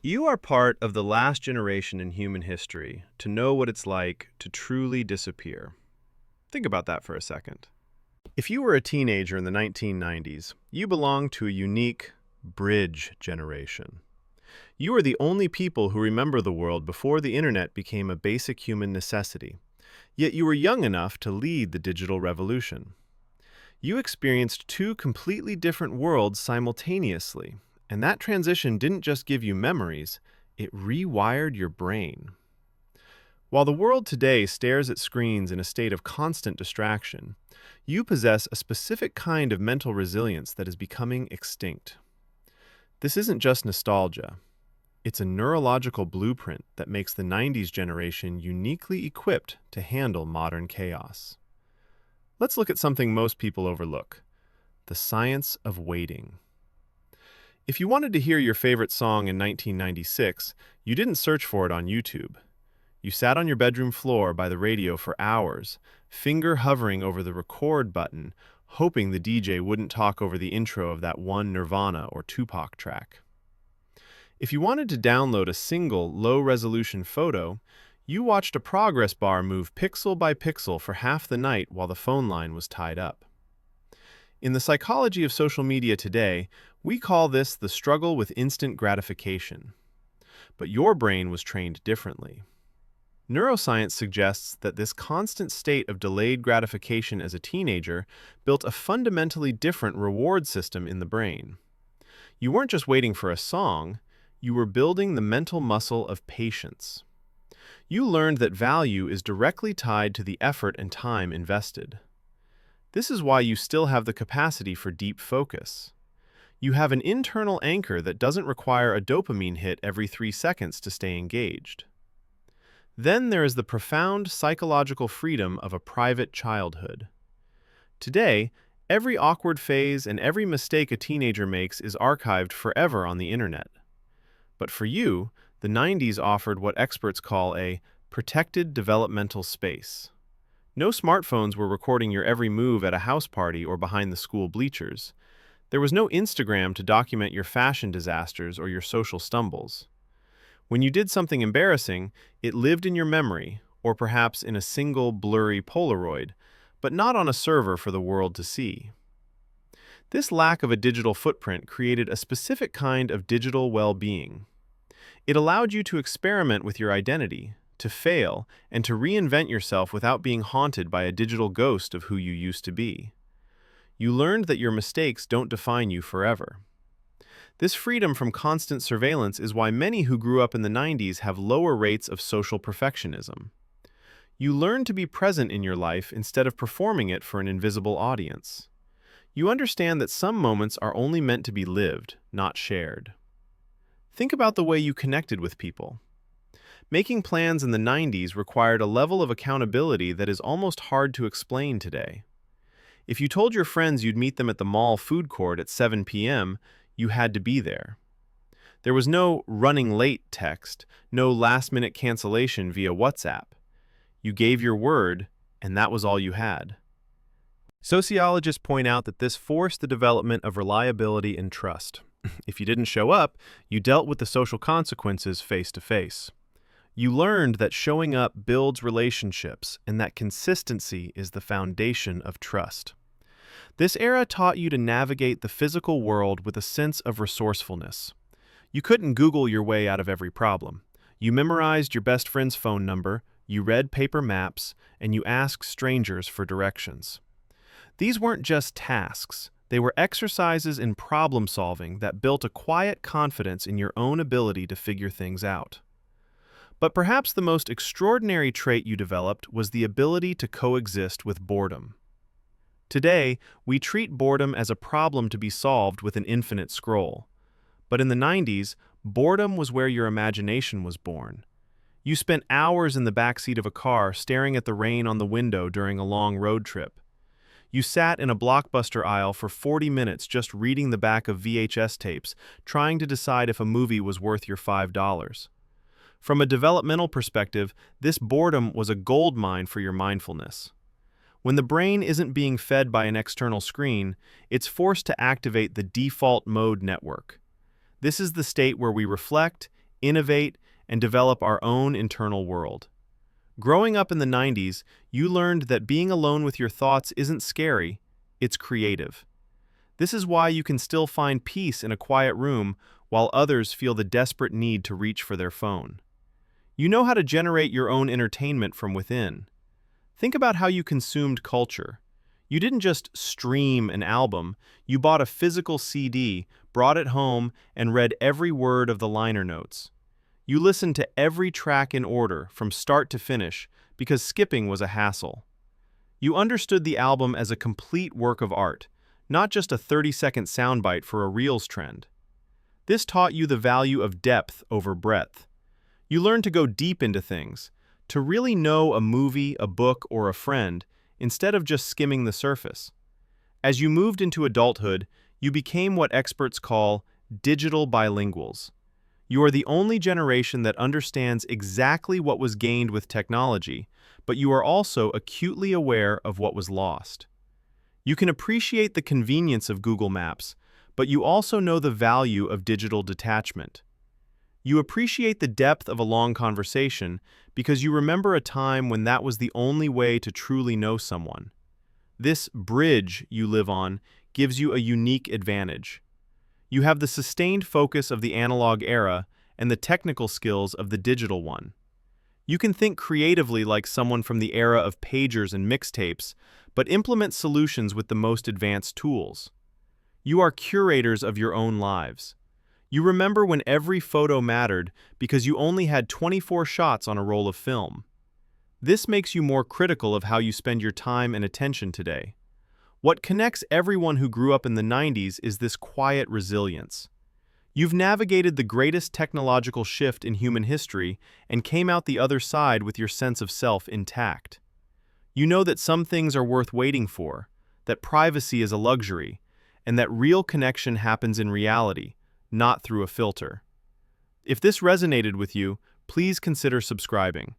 You are part of the last generation in human history to know what it's like to truly disappear. Think about that for a second. If you were a teenager in the 1990s, you belonged to a unique bridge generation. You are the only people who remember the world before the internet became a basic human necessity, yet you were young enough to lead the digital revolution. You experienced two completely different worlds simultaneously, and that transition didn't just give you memories, it rewired your brain. While the world today stares at screens in a state of constant distraction, you possess a specific kind of mental resilience that is becoming extinct. This isn't just nostalgia. It's a neurological blueprint that makes the 90s generation uniquely equipped to handle modern chaos. Let's look at something most people overlook: the science of waiting. If you wanted to hear your favorite song in 1996, you didn't search for it on YouTube. You sat on your bedroom floor by the radio for hours, finger hovering over the record button, hoping the DJ wouldn't talk over the intro of that one Nirvana or Tupac track. If you wanted to download a single low-resolution photo, you watched a progress bar move pixel by pixel for half the night while the phone line was tied up. In the psychology of social media today, we call this the struggle with instant gratification. But your brain was trained differently. Neuroscience suggests that this constant state of delayed gratification as a teenager built a fundamentally different reward system in the brain. You weren't just waiting for a song, you were building the mental muscle of patience. You learned that value is directly tied to the effort and time invested. This is why you still have the capacity for deep focus. You have an internal anchor that doesn't require a dopamine hit every 3 seconds to stay engaged. Then there is the profound psychological freedom of a private childhood. Today, every awkward phase and every mistake a teenager makes is archived forever on the internet. But for you, the 90s offered what experts call a protected developmental space. No smartphones were recording your every move at a house party or behind the school bleachers. There was no Instagram to document your fashion disasters or your social stumbles. When you did something embarrassing, it lived in your memory, or perhaps in a single blurry Polaroid, but not on a server for the world to see. This lack of a digital footprint created a specific kind of digital well-being. It allowed you to experiment with your identity, to fail, and to reinvent yourself without being haunted by a digital ghost of who you used to be. You learned that your mistakes don't define you forever. This freedom from constant surveillance is why many who grew up in the 90s have lower rates of social perfectionism. You learned to be present in your life instead of performing it for an invisible audience. You understand that some moments are only meant to be lived, not shared. Think about the way you connected with people. Making plans in the 90s required a level of accountability that is almost hard to explain today. If you told your friends you'd meet them at the mall food court at 7 p.m., you had to be there. There was no running late text, no last-minute cancellation via WhatsApp. You gave your word, and that was all you had. Sociologists point out that this forced the development of reliability and trust. If you didn't show up, you dealt with the social consequences face to face. You learned that showing up builds relationships and that consistency is the foundation of trust. This era taught you to navigate the physical world with a sense of resourcefulness. You couldn't Google your way out of every problem. You memorized your best friend's phone number, you read paper maps, and you asked strangers for directions. These weren't just tasks. They were exercises in problem solving that built a quiet confidence in your own ability to figure things out. But perhaps the most extraordinary trait you developed was the ability to coexist with boredom. Today, we treat boredom as a problem to be solved with an infinite scroll. But in the 90s, boredom was where your imagination was born. You spent hours in the backseat of a car staring at the rain on the window during a long road trip. You sat in a Blockbuster aisle for 40 minutes just reading the back of VHS tapes, trying to decide if a movie was worth your $5. From a developmental perspective, this boredom was a goldmine for your mindfulness. When the brain isn't being fed by an external screen, it's forced to activate the default mode network. This is the state where we reflect, innovate, and develop our own internal world. Growing up in the 90s, you learned that being alone with your thoughts isn't scary, it's creative. This is why you can still find peace in a quiet room while others feel the desperate need to reach for their phone. You know how to generate your own entertainment from within. Think about how you consumed culture. You didn't just stream an album, you bought a physical CD, brought it home, and read every word of the liner notes. You listened to every track in order, from start to finish, because skipping was a hassle. You understood the album as a complete work of art, not just a 30-second soundbite for a Reels trend. This taught you the value of depth over breadth. You learned to go deep into things, to really know a movie, a book, or a friend, instead of just skimming the surface. As you moved into adulthood, you became what experts call digital bilinguals. You are the only generation that understands exactly what was gained with technology, but you are also acutely aware of what was lost. You can appreciate the convenience of Google Maps, but you also know the value of digital detachment. You appreciate the depth of a long conversation because you remember a time when that was the only way to truly know someone. This bridge you live on gives you a unique advantage. You have the sustained focus of the analog era and the technical skills of the digital one. You can think creatively like someone from the era of pagers and mixtapes, but implement solutions with the most advanced tools. You are curators of your own lives. You remember when every photo mattered because you only had 24 shots on a roll of film. This makes you more critical of how you spend your time and attention today. What connects everyone who grew up in the 90s is this quiet resilience. You've navigated the greatest technological shift in human history and came out the other side with your sense of self intact. You know that some things are worth waiting for, that privacy is a luxury, and that real connection happens in reality, not through a filter. If this resonated with you, please consider subscribing.